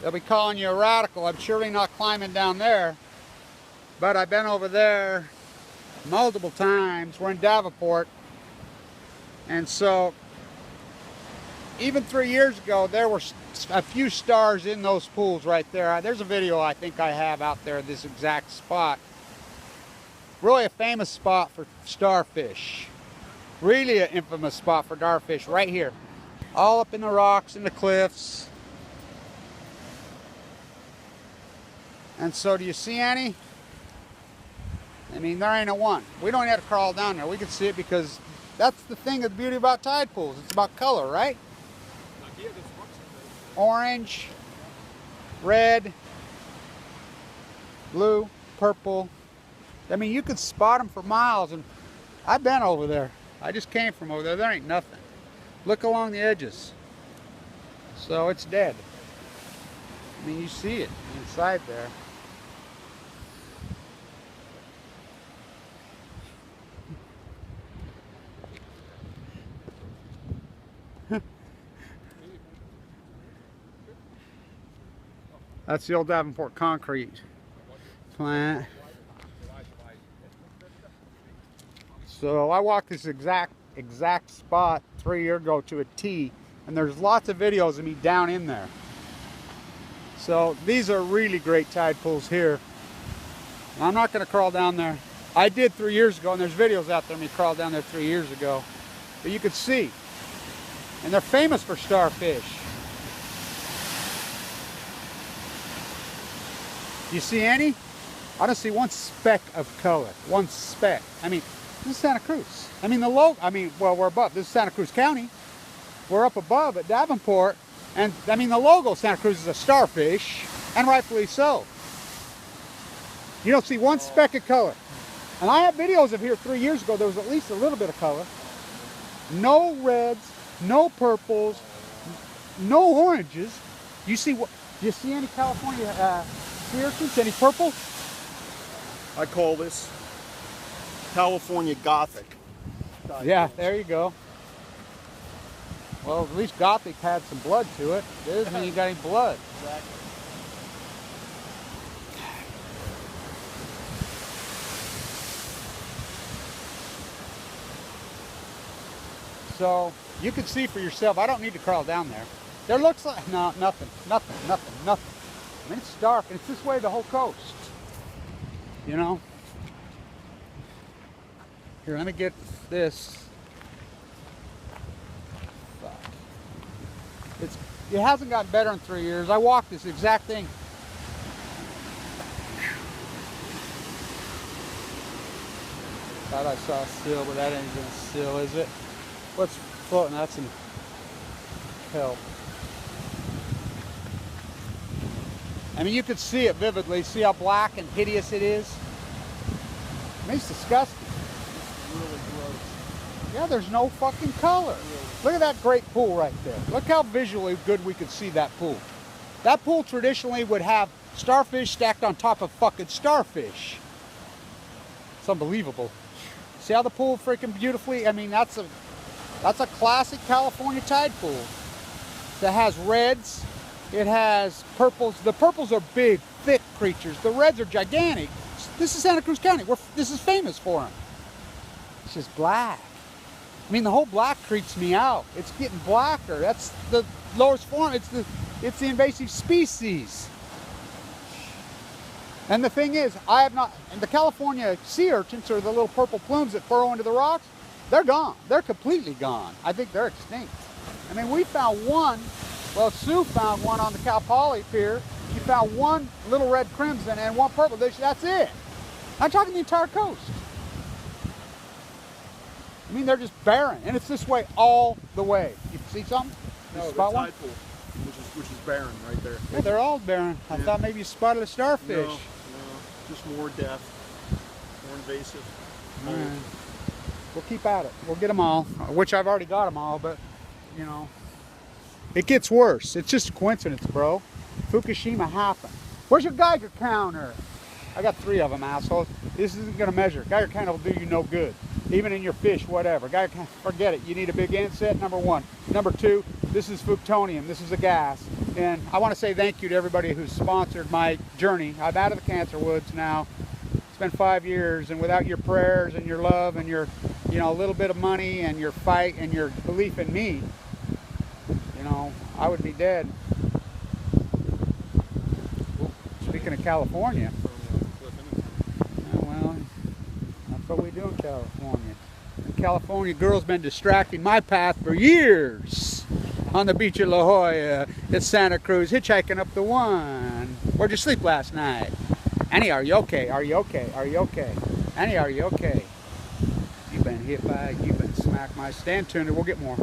they'll be calling you a radical. I'm surely not climbing down there, but I've been over there multiple times. We're in Davenport, and so even 3 years ago, there were a few stars in those pools right there. There's a video I think I have out there of this exact spot. Really a famous spot for starfish. Really an infamous spot for starfish right here. All up in the rocks and the cliffs. And so do you see any? I mean, there ain't a one. We don't have to crawl down there. We can see it because that's the thing of the beauty about tide pools. It's about color, right? Orange, red, blue, purple. I mean, you could spot them for miles, and I've been over there. I just came from over there. There ain't nothing. Look along the edges. So it's dead. I mean, you see it inside there. That's the old Davenport concrete plant. So I walked this exact spot 3 years ago to a T, and there's lots of videos of me down in there. So these are really great tide pools here. I'm not going to crawl down there. I did 3 years ago, and there's videos out there of me crawl down there 3 years ago. But you could see. And they're famous for starfish. You see any? I don't see one speck of color. One speck. I mean, this is Santa Cruz. I mean, well, we're above. This is Santa Cruz County. We're up above at Davenport. And, I mean, the logo of Santa Cruz is a starfish. And rightfully so. You don't see one speck of color. And I have videos of here 3 years ago. There was at least a little bit of color. No reds. No purples. No oranges. You see what? Do you see any California sea urchins? Any purple? I call this California Gothic. Yeah, there you go. Well, at least Gothic had some blood to it. It doesn't mean you got any blood. Exactly. So you can see for yourself. I don't need to crawl down there. There looks like nothing. I mean, it's dark, and it's this way the whole coast. You know. Here, let me get this. Fuck. It hasn't gotten better in 3 years. I walked this exact thing. Thought I saw a seal, but that ain't even a seal, is it? What's floating? That's some kelp. I mean, you could see it vividly. See how black and hideous it is? I mean, it's disgusting. It's really gross. Yeah, there's no fucking color. Look at that great pool right there. Look how visually good we could see that pool. That pool traditionally would have starfish stacked on top of fucking starfish. It's unbelievable. See how the pool freaking beautifully? I mean, that's a classic California tide pool that has reds. It has purples. The purples are big, thick creatures. The reds are gigantic. This is Santa Cruz County. This is famous for them. It's just black. I mean, the whole black creeps me out. It's getting blacker. That's the lowest form. It's the invasive species. And the thing is, and the California sea urchins, or the little purple plumes that furrow into the rocks, they're gone. They're completely gone. I think they're extinct. I mean, we found one. Well, Sue found one on the Cal Poly Pier. She found one little red crimson and one purple. That's it. I'm talking the entire coast. I mean, they're just barren, and it's this way all the way. You see something? No, the spot tide pool, which is barren right there. Yeah, they're all barren. I thought maybe you spotted a starfish. No, just more death, more invasive. All right. We'll keep at it. We'll get them all, which I've already got them all, but, you know. It gets worse. It's just a coincidence, bro. Fukushima happened. Where's your Geiger counter? I got 3 of them, assholes. This isn't going to measure. Geiger counter will do you no good. Even in your fish, whatever. Geiger counter, forget it. You need a big inset, number 1. Number 2, this is plutonium. This is a gas. And I want to say thank you to everybody who's sponsored my journey. I'm out of the cancer woods now. It's been 5 years, and without your prayers and your love and your, you know, a little bit of money and your fight and your belief in me, you know, I would be dead. Speaking of California, well, that's what we do in California. In California, girls been distracting my path for years. On the beach of La Jolla, at Santa Cruz, hitchhiking up the one. Where'd you sleep last night? Annie, are you okay? Are you okay? Are you okay? Annie, are you okay? You've been hit by, you've been smacked. My stand tuned, we'll get more.